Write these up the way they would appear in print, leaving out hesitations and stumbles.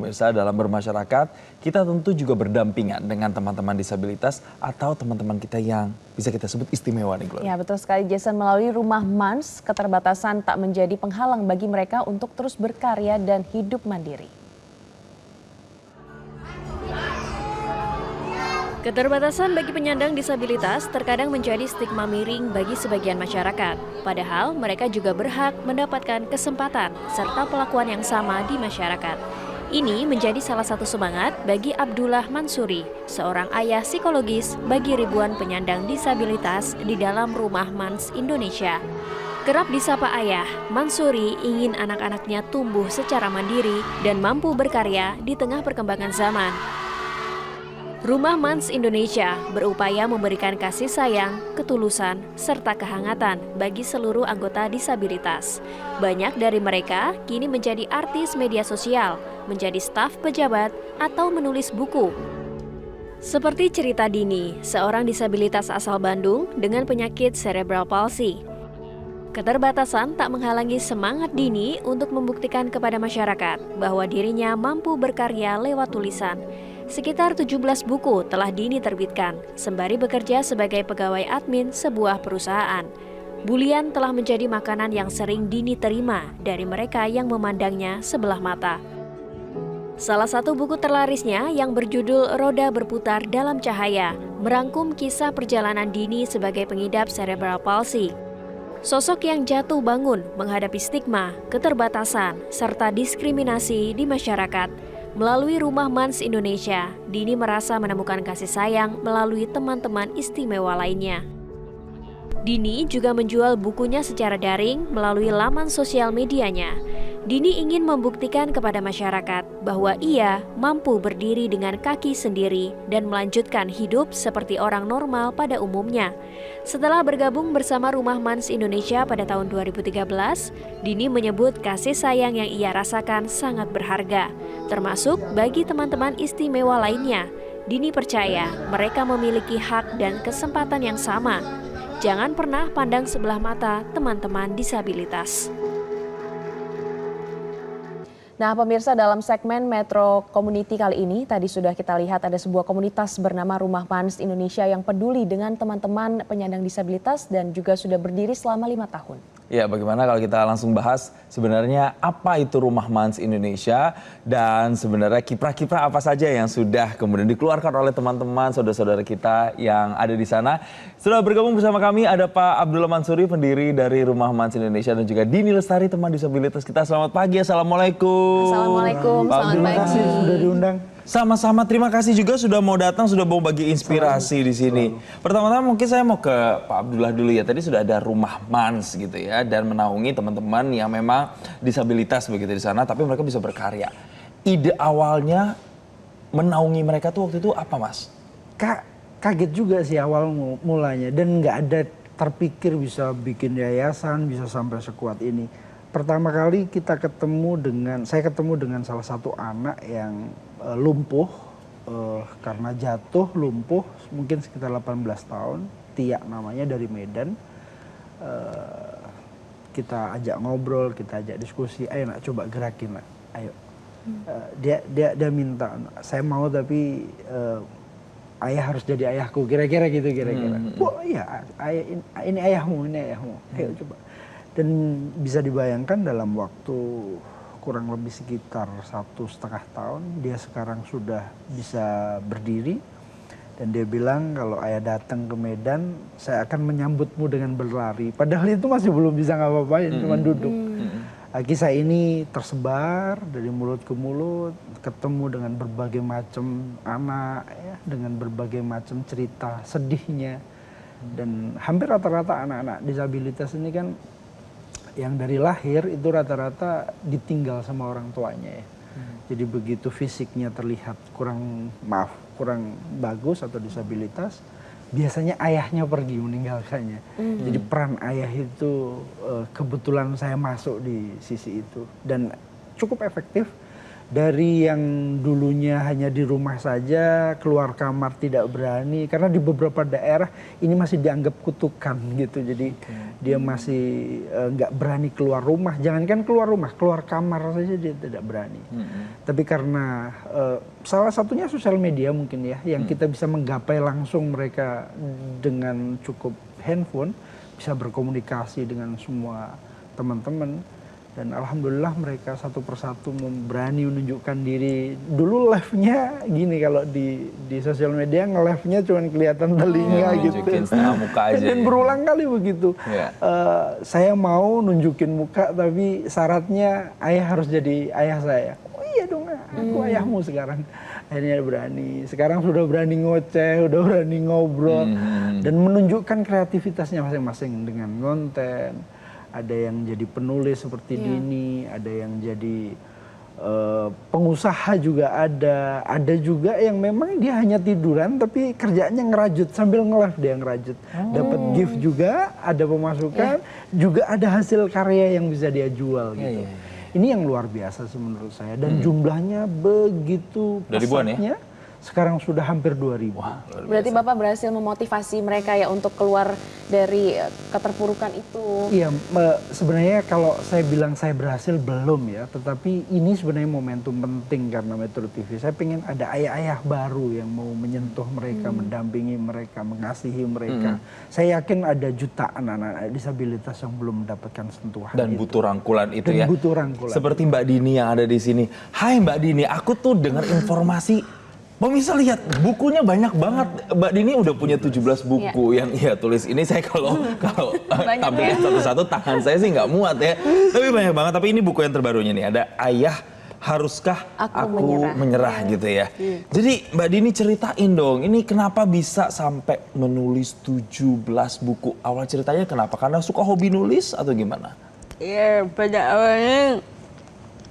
pemirsa, dalam bermasyarakat, kita tentu juga berdampingan dengan teman-teman disabilitas atau teman-teman kita yang bisa kita sebut istimewa nih, Glory. Ya, betul sekali Jason. Melalui Rumah Mans, keterbatasan tak menjadi penghalang bagi mereka untuk terus berkarya dan hidup mandiri. Keterbatasan bagi penyandang disabilitas terkadang menjadi stigma miring bagi sebagian masyarakat. Padahal mereka juga berhak mendapatkan kesempatan serta perlakuan yang sama di masyarakat. Ini menjadi salah satu semangat bagi Abdullah Mansuri, seorang ayah psikologis bagi ribuan penyandang disabilitas di dalam Rumah Mans Indonesia. Kerap disapa ayah, Mansuri ingin anak-anaknya tumbuh secara mandiri dan mampu berkarya di tengah perkembangan zaman. Rumah Mans Indonesia berupaya memberikan kasih sayang, ketulusan, serta kehangatan bagi seluruh anggota disabilitas. Banyak dari mereka kini menjadi artis media sosial, menjadi staf pejabat, atau menulis buku. Seperti cerita Dini, seorang disabilitas asal Bandung dengan penyakit cerebral palsy. Keterbatasan tak menghalangi semangat Dini untuk membuktikan kepada masyarakat bahwa dirinya mampu berkarya lewat tulisan. Sekitar 17 buku telah Dini terbitkan, sembari bekerja sebagai pegawai admin sebuah perusahaan. Bulian telah menjadi makanan yang sering Dini terima dari mereka yang memandangnya sebelah mata. Salah satu buku terlarisnya yang berjudul Roda Berputar Dalam Cahaya merangkum kisah perjalanan Dini sebagai pengidap cerebral palsy. Sosok yang jatuh bangun menghadapi stigma, keterbatasan, serta diskriminasi di masyarakat. Melalui Rumah Mans Indonesia, Dini merasa menemukan kasih sayang melalui teman-teman istimewa lainnya. Dini juga menjual bukunya secara daring melalui laman sosial medianya. Dini ingin membuktikan kepada masyarakat bahwa ia mampu berdiri dengan kaki sendiri dan melanjutkan hidup seperti orang normal pada umumnya. Setelah bergabung bersama Rumah Mans Indonesia pada tahun 2013, Dini menyebut kasih sayang yang ia rasakan sangat berharga, termasuk bagi teman-teman istimewa lainnya. Dini percaya mereka memiliki hak dan kesempatan yang sama. Jangan pernah pandang sebelah mata teman-teman disabilitas. Nah, pemirsa, dalam segmen Metro Community kali ini, tadi sudah kita lihat ada sebuah komunitas bernama Rumah Mans Indonesia yang peduli dengan teman-teman penyandang disabilitas dan juga sudah berdiri selama 5 tahun. Ya, bagaimana kalau kita langsung bahas sebenarnya apa itu Rumah Mans Indonesia dan sebenarnya kiprah-kiprah apa saja yang sudah kemudian dikeluarkan oleh teman-teman saudara-saudara kita yang ada di sana. Sudah bergabung bersama kami ada Pak Abdullah Mansuri, pendiri dari Rumah Mans Indonesia, dan juga Dini Lestari, teman disabilitas kita. Selamat pagi, Assalamualaikum. Assalamualaikum, selamat pagi. Terima kasih sudah diundang. Sama-sama, terima kasih juga sudah mau datang, sudah mau bagi inspirasi di sini. Pertama-tama mungkin saya mau ke Pak Abdullah dulu ya. Tadi sudah ada Rumah Mans gitu ya, dan menaungi teman-teman yang memang disabilitas begitu di sana, tapi mereka bisa berkarya. Ide awalnya menaungi mereka tuh waktu itu apa, Mas? Kaget juga sih awal mulanya, dan nggak ada terpikir bisa bikin yayasan, bisa sampai sekuat ini. Pertama kali saya ketemu dengan salah satu anak yang lumpuh karena jatuh lumpuh mungkin sekitar 18 tahun, Tia namanya, dari Medan. Kita ajak ngobrol, kita ajak diskusi, ayo nak coba gerakin nak, ayo. Dia minta, saya mau tapi ayah harus jadi ayahku, kira-kira gitu kira-kira. Oh iya, ini ayahmu, ayo coba. Dan bisa dibayangkan dalam waktu kurang lebih sekitar 1,5 tahun, dia sekarang sudah bisa berdiri. Dan dia bilang kalau ayah datang ke Medan, saya akan menyambutmu dengan berlari. Padahal itu masih belum bisa ngapa-ngapain, cuma duduk. Kisah ini tersebar dari mulut ke mulut, ketemu dengan berbagai macam anak, ya, dengan berbagai macam cerita sedihnya. Dan hampir rata-rata anak-anak disabilitas ini kan yang dari lahir itu rata-rata ditinggal sama orang tuanya ya. Jadi begitu fisiknya terlihat kurang bagus atau disabilitas, biasanya ayahnya pergi meninggalkannya. Jadi peran ayah itu kebetulan saya masuk di sisi itu dan cukup efektif. Dari yang dulunya hanya di rumah saja, keluar kamar tidak berani, karena di beberapa daerah ini masih dianggap kutukan gitu. Jadi dia masih nggak berani keluar rumah. Jangankan keluar rumah, keluar kamar saja dia tidak berani. Tapi karena salah satunya sosial media mungkin ya, yang kita bisa menggapai langsung mereka dengan cukup handphone, bisa berkomunikasi dengan semua teman-teman. Dan alhamdulillah mereka satu persatu berani menunjukkan diri. Dulu live-nya gini, kalau di sosial media nge-live-nya cuma kelihatan telinga gitu. Nunjukin setengah muka aja. Dan berulang kali begitu. Saya mau nunjukin muka tapi syaratnya ayah harus jadi ayah saya. Oh iya dong, aku ayahmu sekarang. Akhirnya berani. Sekarang sudah berani ngoceh, udah berani ngobrol. Dan menunjukkan kreativitasnya masing-masing dengan konten. Ada yang jadi penulis seperti Dini, ada yang jadi pengusaha juga ada juga yang memang dia hanya tiduran tapi kerjaannya ngerajut, sambil nge-live dia ngerajut. Dapat gift juga, ada pemasukan, juga ada hasil karya yang bisa dia jual gitu. Ini yang luar biasa sih menurut saya, dan jumlahnya begitu pesatnya. Sekarang sudah hampir 2.000. Wah, Berarti Bapak berhasil memotivasi mereka ya untuk keluar dari keterpurukan itu. Iya, sebenarnya kalau saya bilang saya berhasil belum ya, tetapi ini sebenarnya momentum penting karena Metro TV. Saya pengen ada ayah-ayah baru yang mau menyentuh mereka, mendampingi mereka, mengasihi mereka. Saya yakin ada jutaan anak-anak disabilitas yang belum mendapatkan sentuhan dan itu. butuh rangkulan itu Dan ya. butuh rangkulan. Seperti Mbak Dini yang ada di sini. Hai Mbak Dini, aku tuh dengar informasi. Pemirsa lihat, bukunya banyak banget. Mbak Dini udah punya 17 buku yang ia tulis. Ini saya kalau tampilin satu-satu, tangan saya sih nggak muat ya. Tapi banyak banget. Tapi ini buku yang terbarunya nih. Ada Ayah, Haruskah Aku Menyerah gitu ya. Jadi Mbak Dini ceritain dong, ini kenapa bisa sampai menulis 17 buku? Awal ceritanya kenapa? Karena suka hobi nulis atau gimana? Ya, pada awalnya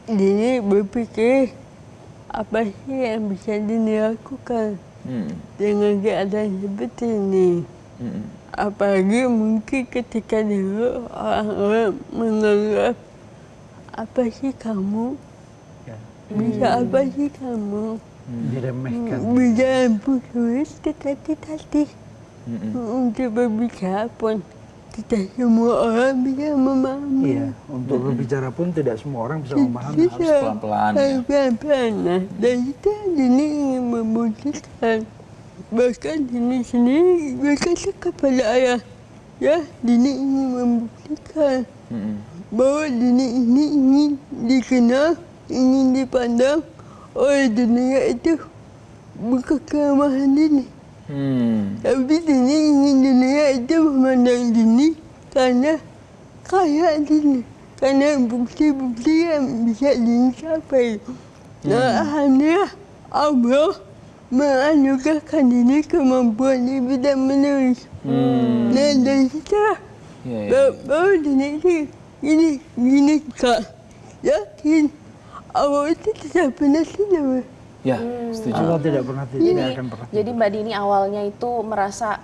Dini berpikir apa sih yang bisa Dini lakukan dengan keadaan seperti ini. Apalagi mungkin ketika dulu orang-orang menganggap apa sih kamu, bisa apa sih kamu, diremehkan. bisa putus tetapi untuk berbicara pun tidak semua orang bisa memahami. Iya, untuk berbicara pun tidak semua orang bisa memahami. Harus pelan-pelan ya. Pelan-pelan. Nah, dan itu Dini ingin membuktikan. Bahkan Dini sendiri berkata kepada ayah, ya Dini ingin membuktikan bahwa Dini ini ingin dikenal, ingin dipandang oleh dunia itu bukan kelemahan Dini. Tapi Dini ingin dunia itu memandang Dini karena kaya Dini, karena bukti-bukti yang bisa Dini capai. Nah, alhamdulillah Allah menganugerahkan Dini kemampuan di bidang menulis. Nah, dari situ baru Dini itu gini Kak, yakin Allah itu tidak pernah tidur. Ya, setuju. Allah tidak pernah tidak akan pernah. Jadi Mbak Dini awalnya itu merasa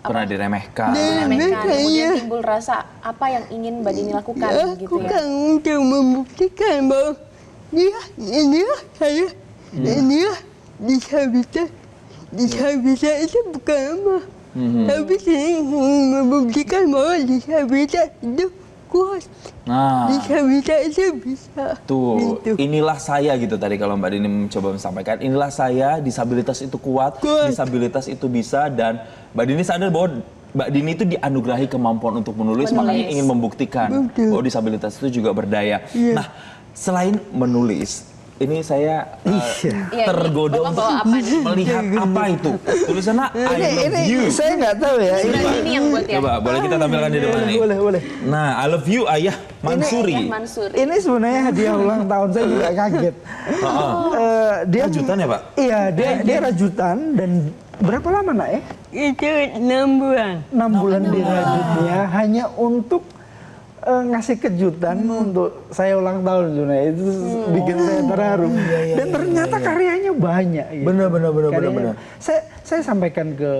Pernah diremehkan. kemudian timbul rasa apa yang ingin Mbak Dini lakukan gitu ya. Lakukan untuk membuktikan bahwa inilah saya, inilah disabilitas. Disabilitas itu bukan lemah. Tapi saya ingin membuktikan bahwa disabilitas itu kuat. Nah, Disabilitas itu bisa. tuh, Gitu. inilah saya gitu tadi kalau Mbak Dini mencoba menyampaikan. Inilah saya, disabilitas itu kuat, disabilitas itu bisa, dan Mbak Dini sadar bahwa Mbak Dini itu dianugerahi kemampuan untuk menulis, makanya ingin membuktikan bahwa disabilitas itu juga berdaya. Nah, selain menulis, ini saya tergoda untuk melihat apa itu. Tulisannya I love you. Saya nggak tahu ya. Ini yang buat ya. Coba, boleh kita tampilkan di depan nih. Boleh. Nah, I love you Ayah Mansuri. Mansuri. Ini sebenarnya hadiah ulang tahun, saya juga kaget. Dia Rajutan ya, Pak? Iya, dia rajutan. Dan berapa lama nak ya? Itu 6 bulan. 6 bulan dirajutnya hanya untuk ngasih kejutan untuk saya ulang tahun sebenarnya. Itu bikin saya terharu. Dan ternyata karyanya banyak. Gitu. Benar. Saya saya sampaikan ke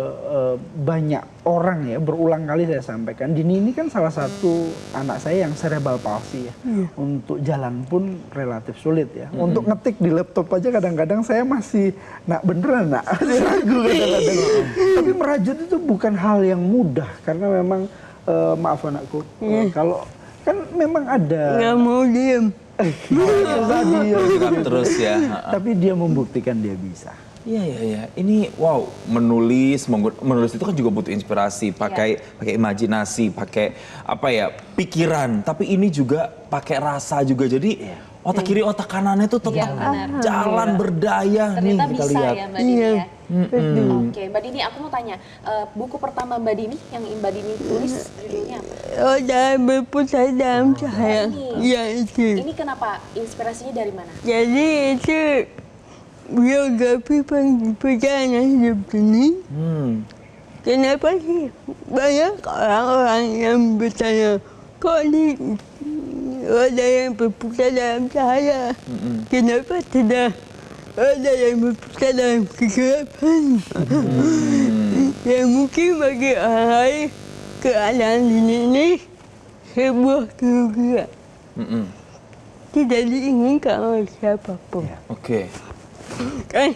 banyak orang ya, berulang kali saya sampaikan. Dini ini kan salah satu anak saya yang cerebral palsy ya. Untuk jalan pun relatif sulit ya. Untuk ngetik di laptop aja kadang-kadang saya masih, nak beneran nak, masih ragu kadang-kadang. Tapi merajut itu bukan hal yang mudah karena memang maaf anakku, kalau kan memang ada. Nggak mau diem. Susah dia. Gerak terus ya. Tapi dia membuktikan dia bisa. Iya. Ini wow, menulis itu kan juga butuh inspirasi, pakai imajinasi, pakai apa ya, pikiran. Tapi ini juga pakai rasa juga. Jadi otak kiri, otak kanannya itu tetap jalan berdaya. Ternyata nih kita bisa lihat. ya Mbak Dini ya. Betul. Oke, Mbak Dini aku mau tanya, buku pertama Mbak Dini yang Mbak Dini tulis judulnya apa? Roda berputar dalam cahaya. Ya itu. Ini kenapa? Inspirasinya dari mana? Jadi itu biografi perjalanan hidup ini. Kenapa sih banyak orang-orang yang bertanya, kok di roda yang berputar dalam cahaya, kenapa tidak roda yang berputar dalam kegelapan? Ya mungkin bagi orang lain keadaan ini sebuah kerugian. Tidak diinginkan oleh siapapun. Oke. Kan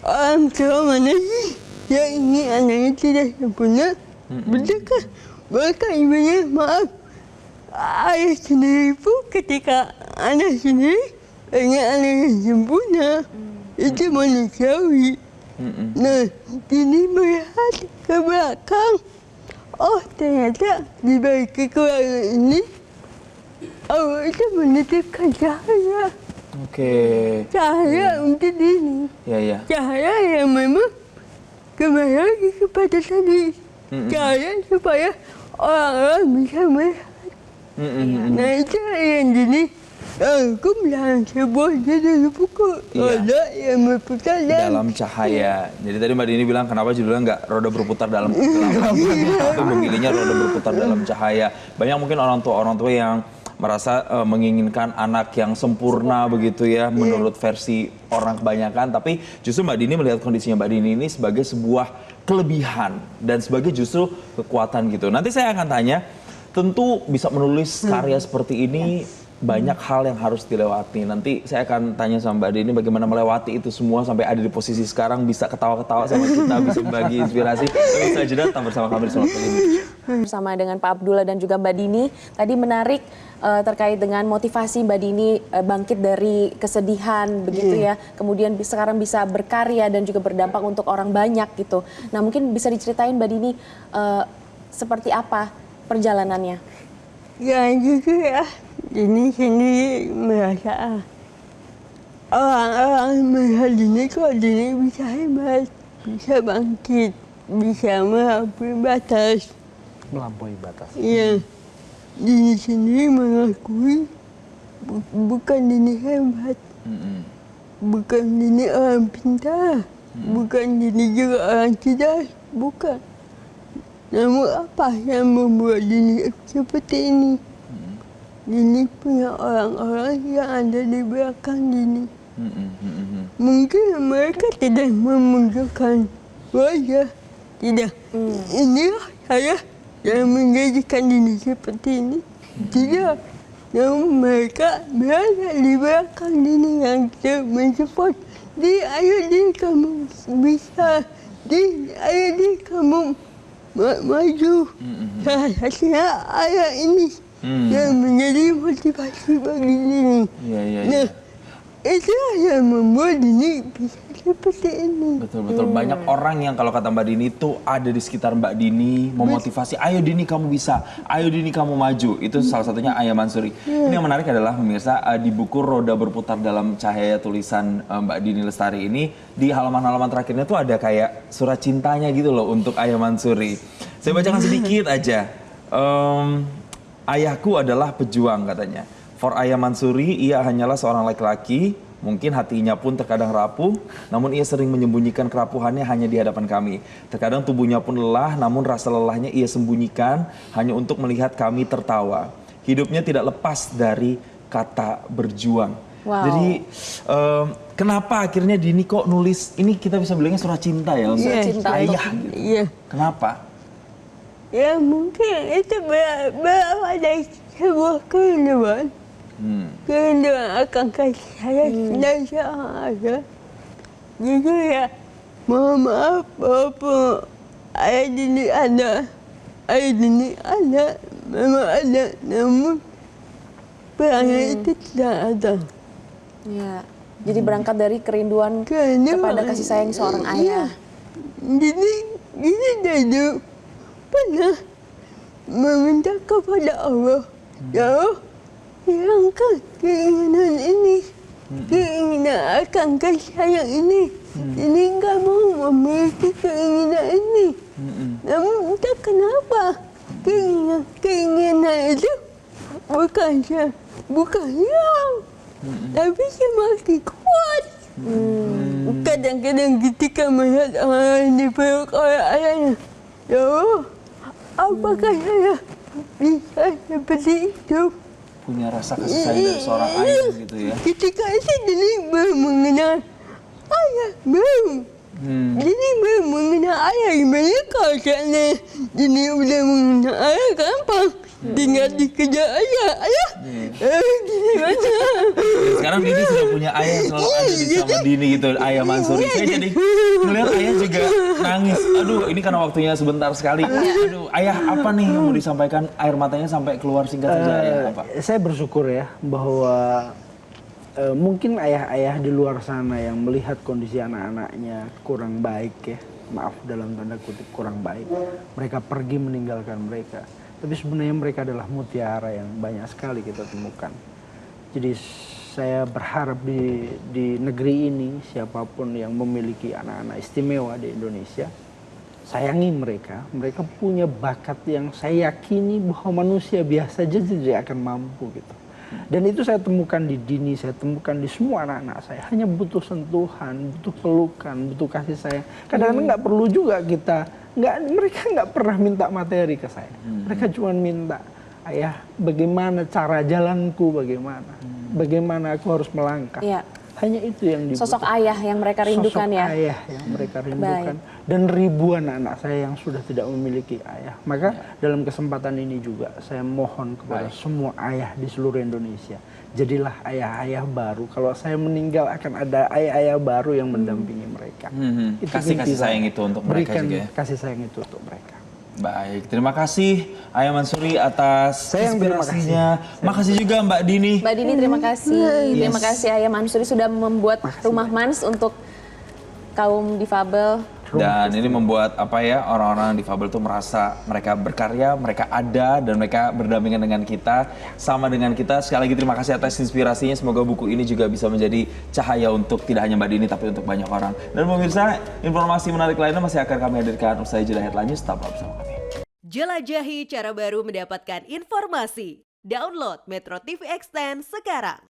orang tua mana sih yang ingin anaknya tidak sempurna? Betul kan? Bahkan ibunya maaf, ayah sendiri pun ketika anak sendiri ingin anaknya sempurna, itu manusiawi. Nah, ini melihat ke belakang, oh ternyata di balik kekurangan ini Allah itu menitipkan cahaya. Oke. Cahaya untuk ini. Ya. Cahaya yang memang kembali lagi kepada tadi. Cahaya supaya orang-orang bisa melihat. Nah itu yang gini. Aku dalam sebuah judul buku. Roda yang berputar dalam cahaya. Jadi tadi Mbak Dini bilang kenapa judulnya nggak roda berputar dalam kegelapan. Tapi memilihnya roda berputar dalam cahaya. Banyak mungkin orang tua yang merasa menginginkan anak yang sempurna begitu ya, menurut versi orang kebanyakan. Tapi justru Mbak Dini melihat kondisinya Mbak Dini ini sebagai sebuah kelebihan dan sebagai justru kekuatan gitu. Nanti saya akan tanya, tentu bisa menulis karya seperti ini banyak hal yang harus dilewati. Nanti saya akan tanya sama Mbak Dini bagaimana melewati itu semua sampai ada di posisi sekarang, bisa ketawa-ketawa sama kita, bisa berbagi inspirasi. Tapi saya jeda, tetap bersama kami di Selamat Pagi. Bersama dengan Pak Abdullah dan juga Mbak Dini, tadi menarik terkait dengan motivasi Mbak Dini bangkit dari kesedihan begitu ya, kemudian sekarang bisa berkarya dan juga berdampak untuk orang banyak gitu. Nah mungkin bisa diceritain Mbak Dini seperti apa perjalanannya? Ya jujur ya, Dini sendiri merasa orang-orang melihat Dini kok Dini bisa hebat, bisa bangkit, bisa melampaui batas. Melampaui batas. Iya. Dini sendiri mengakui bukan Dini hebat, bukan Dini orang pintar, bukan Dini juga orang cerdas, bukan. Namun apa yang membuat Dini seperti ini? Dini punya orang-orang yang ada di belakang Dini. Mungkin mereka tidak memunculkan wajah, tidak. Inilah saya yang menjadikan Dini seperti ini. Tidak. Namun mereka berada di belakang Dini yang mensupport. Ayo Di, kamu bisa. Ayo Di, kamu maju. Salah satunya ayah ini yang menjadi motivasi bagi Dini. Nah, itulah yang membuat Dini bisa seperti ini. Betul. Banyak orang yang kalau kata Mbak Dini itu ada di sekitar Mbak Dini memotivasi, ayo Dini kamu bisa, ayo Dini kamu maju. Itu salah satunya Ayah Mansuri. Ini yang menarik adalah pemirsa, di buku Roda Berputar Dalam Cahaya tulisan Mbak Dini Lestari ini, di halaman-halaman terakhirnya tuh ada kayak surat cintanya gitu loh untuk Ayah Mansuri. Saya bacakan sedikit aja. Ayahku adalah pejuang katanya. For Ayah Mansuri, ia hanyalah seorang laki-laki, mungkin hatinya pun terkadang rapuh, namun ia sering menyembunyikan kerapuhannya hanya di hadapan kami. Terkadang tubuhnya pun lelah, namun rasa lelahnya ia sembunyikan hanya untuk melihat kami tertawa. Hidupnya tidak lepas dari kata berjuang. Wow. Jadi kenapa akhirnya Dini kok nulis, ini kita bisa bilangnya surat cinta ya untuk Iya, cinta ayah untuk- gitu. Iya. Kenapa? Ya mungkin itu berawal dari sebuah kerinduan. Kerinduan akan kasih sayang dan seorang ayah. Jadi ya, mohon maaf walaupun ayah Dini ada, memang ada, namun perangai itu tidak ada. Ya. Jadi berangkat dari kerinduan Kerinduan. kepada kasih sayang seorang ayah. Jadi dulu pernah meminta kepada Allah, ya Allah, hilangkan keinginan ini, keinginan akan kasih sayang ini. Ini nggak mau memiliki keinginan ini. Namun entah kenapa keinginan itu bukan hilang, tapi semakin kuat. Kadang-kadang ketika melihat orang lain dipeluk oleh ayahnya, ya Allah, apakah saya bisa seperti itu? Punya rasa kasih sayang dari seorang ayah gitu ya. Ketika itu Dini belum mengenal ayah, belum. Dini belum mengenal ayah. Gimana kalau seandainya Dini udah mengenal ayah, gampang. Tinggal dikejar ayah. Gimana? Sekarang Dini sudah punya ayah yang selalu ada di sama Dini gitu, ayah Mansuri. Saya jadi melihat ayah juga nangis. Aduh, ini karena waktunya sebentar sekali. Aduh, ayah apa nih yang mau disampaikan? Air matanya sampai keluar, singkat saja ayah apa? Saya bersyukur ya bahwa mungkin ayah-ayah di luar sana yang melihat kondisi anak-anaknya kurang baik ya, maaf dalam tanda kutip kurang baik, mereka pergi meninggalkan mereka. Tapi sebenarnya mereka adalah mutiara yang banyak sekali kita temukan. Jadi saya berharap di negeri ini siapapun yang memiliki anak-anak istimewa di Indonesia, sayangi mereka. Mereka punya bakat yang saya yakini bahwa manusia biasa saja tidak akan mampu gitu. Dan itu saya temukan di Dini, saya temukan di semua anak-anak saya. Hanya butuh sentuhan, butuh pelukan, butuh kasih sayang. Kadang-kadang nggak perlu juga mereka nggak pernah minta materi ke saya. Mereka cuma minta, ayah bagaimana cara jalanku, bagaimana aku harus melangkah. Iya. Hanya itu yang dibutuhkan. Sosok ayah yang mereka rindukan Sosok ya. ayah yang mereka rindukan. Dan ribuan anak saya yang sudah tidak memiliki ayah. Maka dalam kesempatan ini juga saya mohon kepada semua ayah di seluruh Indonesia. Jadilah ayah-ayah baru. Kalau saya meninggal akan ada ayah-ayah baru yang mendampingi mereka. Itu Kasih mimpi saya. sayang itu untuk mereka Berikan juga ya. kasih sayang itu untuk mereka. Baik, terima kasih Ayah Mansuri atas Saya yang terima inspirasinya. Makasih juga Mbak Dini. Mbak Dini terima kasih. Terima kasih Ayah Mansuri sudah membuat rumah Mans untuk kaum difabel. Dan ini membuat orang-orang difabel itu merasa mereka berkarya, mereka ada dan mereka berdampingan dengan kita, sama dengan kita. Sekali lagi terima kasih atas inspirasinya. Semoga buku ini juga bisa menjadi cahaya untuk tidak hanya Mbak Dini tapi untuk banyak orang. Dan pemirsa, informasi menarik lainnya masih akan kami hadirkan usai jeda headline news. Tetaplah bersama kami. Jelajahi cara baru mendapatkan informasi. Download Metro TV Extend sekarang.